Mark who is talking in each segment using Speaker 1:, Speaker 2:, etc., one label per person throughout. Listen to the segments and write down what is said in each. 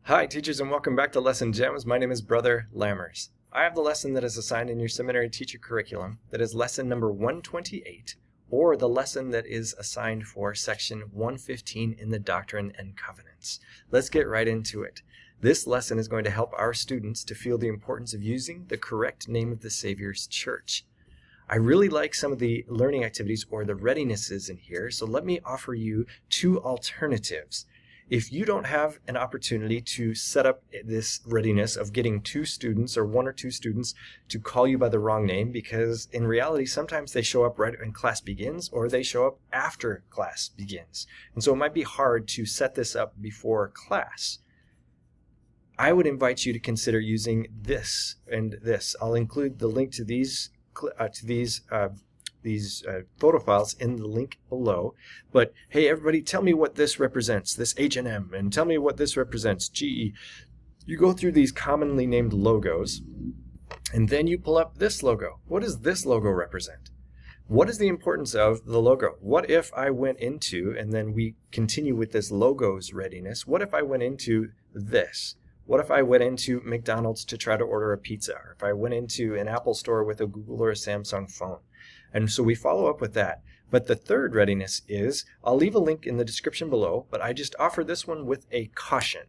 Speaker 1: Hi, teachers, and welcome back to Lesson Gems. My name is Brother Lammers. I have the lesson that is assigned in your seminary teacher curriculum that is lesson number 128, or the lesson that is assigned for section 115 in the Doctrine and Covenants. Let's get right into it. This lesson is going to help our students to feel the importance of using the correct name of the Savior's church. I really like some of the learning activities or the readinesses in here, so let me offer you two alternatives. If you don't have an opportunity to set up this readiness of getting two students or one or two students to call you by the wrong name, because in reality sometimes they show up right when class begins or they show up after class begins. And so it might be hard to set this up before class. I would invite you to consider using this and this. I'll include the link to these photo files in the link below. But hey, everybody, tell me what this represents, this H&M, and tell me what this represents, GE. You go through these commonly named logos, and then you pull up this logo. What does this logo represent? What is the importance of the logo? What if I went into, and then we continue with this logos readiness, what if I went into this? What if I went into McDonald's to try to order a pizza? Or if I went into an Apple store with a Google or a Samsung phone? And so we follow up with that. But the third readiness is, I'll leave a link in the description below, but I just offer this one with a caution.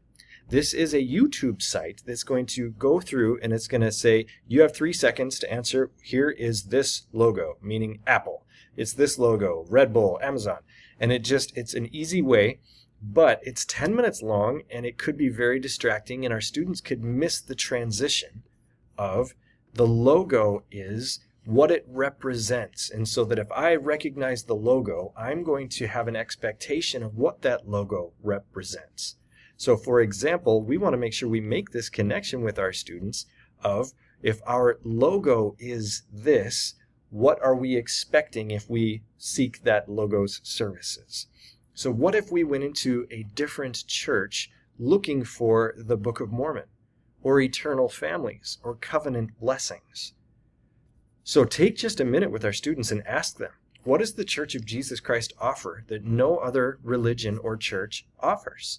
Speaker 1: This is a YouTube site that's going to go through and it's going to say, you have 3 seconds to answer. Here is this logo, meaning Apple. It's this logo, Red Bull, Amazon. And it's an easy way. But it's 10 minutes long, and it could be very distracting, and our students could miss the transition of the logo is what it represents. And so that if I recognize the logo, I'm going to have an expectation of what that logo represents. So for example, we want to make sure we make this connection with our students of, if our logo is this, what are we expecting if we seek that logo's services? So what if we went into a different church looking for the Book of Mormon, or eternal families, or covenant blessings? So take just a minute with our students and ask them, what does the Church of Jesus Christ offer that no other religion or church offers?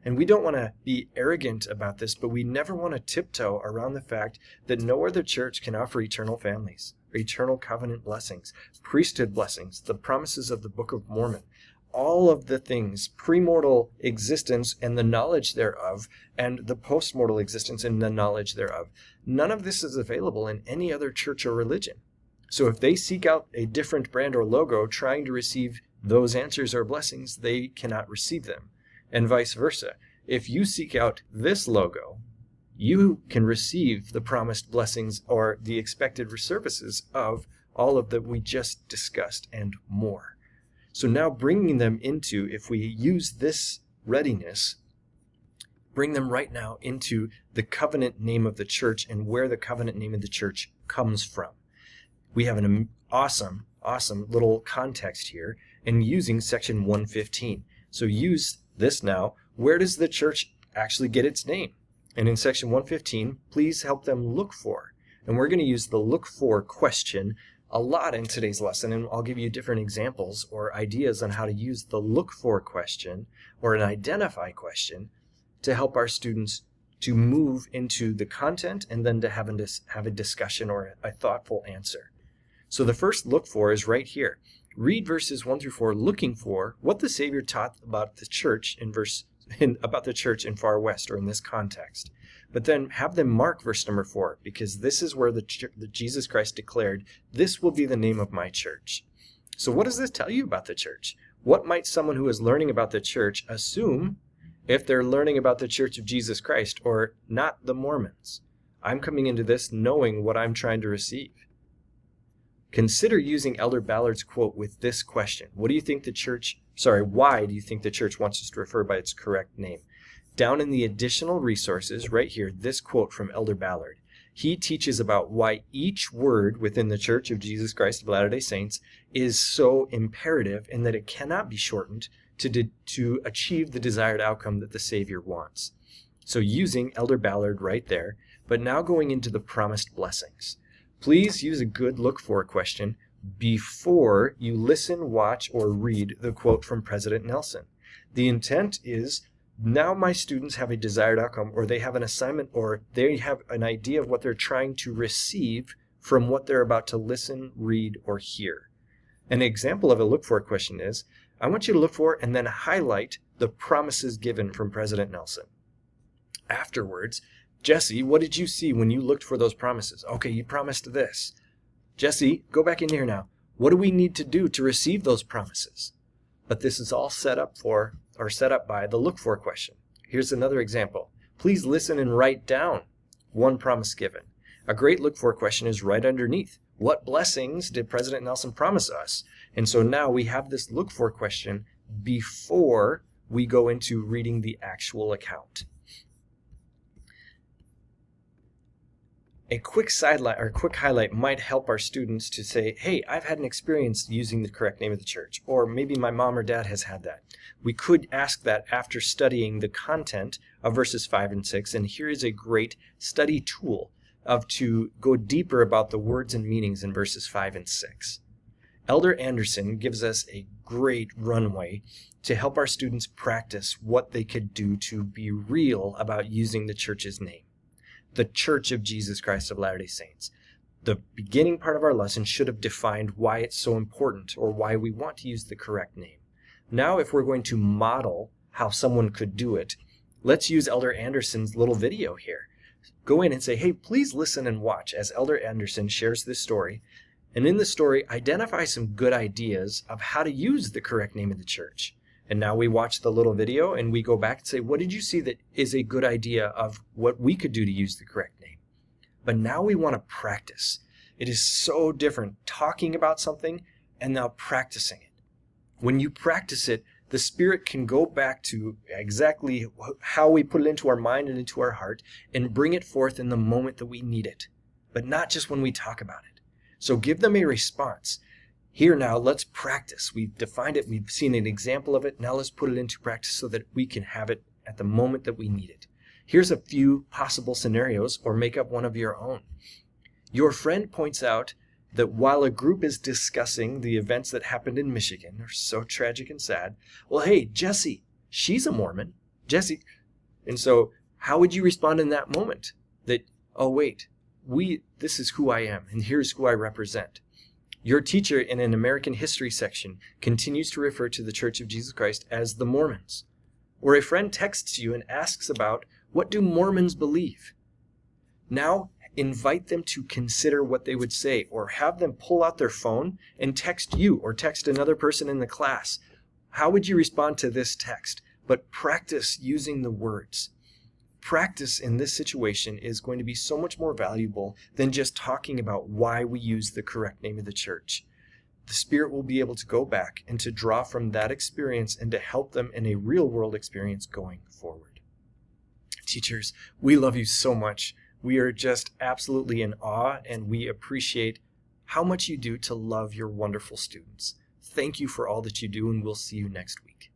Speaker 1: And we don't want to be arrogant about this, but we never want to tiptoe around the fact that no other church can offer eternal families, or eternal covenant blessings, priesthood blessings, the promises of the Book of Mormon. All of the things, premortal existence and the knowledge thereof, and the postmortal existence and the knowledge thereof. None of this is available in any other church or religion. So if they seek out a different brand or logo trying to receive those answers or blessings, they cannot receive them. And vice versa. If you seek out this logo, you can receive the promised blessings or the expected services of all of that we just discussed and more. So now bringing them into, if we use this readiness, bring them right now into the covenant name of the church and where the covenant name of the church comes from. We have an awesome little context here in using section 115. So use this now. Where does the church actually get its name? And in section 115, please help them look for. And we're going to use the look for question a lot in today's lesson, and I'll give you different examples or ideas on how to use the look for question or an identify question to help our students to move into the content and then to have a discussion or a thoughtful answer. So the first look for is right here. Read verses 1 through 4, looking for what the Savior taught about the church about the church in Far West or in this context. But then have them mark verse number 4, because this is where the Jesus Christ declared, this will be the name of my church. So what does this tell you about the church? What might someone who is learning about the church assume if they're learning about the Church of Jesus Christ or not the Mormons? I'm coming into this knowing what I'm trying to receive. Consider using Elder Ballard's quote with this question. Why do you think the church wants us to refer by its correct name? Down in the additional resources, right here, this quote from Elder Ballard. He teaches about why each word within the Church of Jesus Christ of Latter-day Saints is so imperative and that it cannot be shortened to achieve the desired outcome that the Savior wants. So using Elder Ballard right there, but now going into the promised blessings. Please use a good look for question before you listen, watch, or read the quote from President Nelson. The intent is Now my students have a desired outcome, or they have an assignment, or they have an idea of what they're trying to receive from what they're about to listen, read, or hear. An example of a look for question is, I want you to look for and then highlight the promises given from President Nelson. Afterwards, Jesse, what did you see when you looked for those promises? Okay, you promised this. Jesse, go back in here now. What do we need to do to receive those promises? But this is all set up by the look for question. Here's another example. Please listen and write down one promise given. A great look for question is right underneath. What blessings did President Nelson promise us? And so now we have this look for question before we go into reading the actual account. A quick highlight might help our students to say, hey, I've had an experience using the correct name of the church, or maybe my mom or dad has had that. We could ask that after studying the content of verses 5 and 6, and here is a great study tool to go deeper about the words and meanings in verses 5 and 6. Elder Anderson gives us a great runway to help our students practice what they could do to be real about using the church's name. The Church of Jesus Christ of Latter-day Saints. The beginning part of our lesson should have defined why it's so important, or why we want to use the correct name. Now, if we're going to model how someone could do it, let's use Elder Anderson's little video here. Go in and say, hey, please listen and watch as Elder Anderson shares this story. And in the story, identify some good ideas of how to use the correct name of the church. And now we watch the little video and we go back and say, what did you see that is a good idea of what we could do to use the correct name? But now we want to practice. It is so different talking about something and now practicing it. When you practice it, the Spirit can go back to exactly how we put it into our mind and into our heart and bring it forth in the moment that we need it, but not just when we talk about it. So give them a response. Here now, let's practice. We've defined it. We've seen an example of it. Now let's put it into practice so that we can have it at the moment that we need it. Here's a few possible scenarios, or make up one of your own. Your friend points out that while a group is discussing the events that happened in Michigan, they're so tragic and sad, well, hey, Jessie, she's a Mormon. Jessie. And so how would you respond in that moment? That, oh, wait, this is who I am, and here's who I represent. Your teacher in an American history section continues to refer to the Church of Jesus Christ as the Mormons. Or a friend texts you and asks about, what do Mormons believe? Now, invite them to consider what they would say, or have them pull out their phone and text you or text another person in the class. How would you respond to this text? But practice using the words. Practice in this situation is going to be so much more valuable than just talking about why we use the correct name of the church. The Spirit will be able to go back and to draw from that experience and to help them in a real world experience going forward. Teachers, we love you so much. We are just absolutely in awe, and we appreciate how much you do to love your wonderful students. Thank you for all that you do, and we'll see you next week.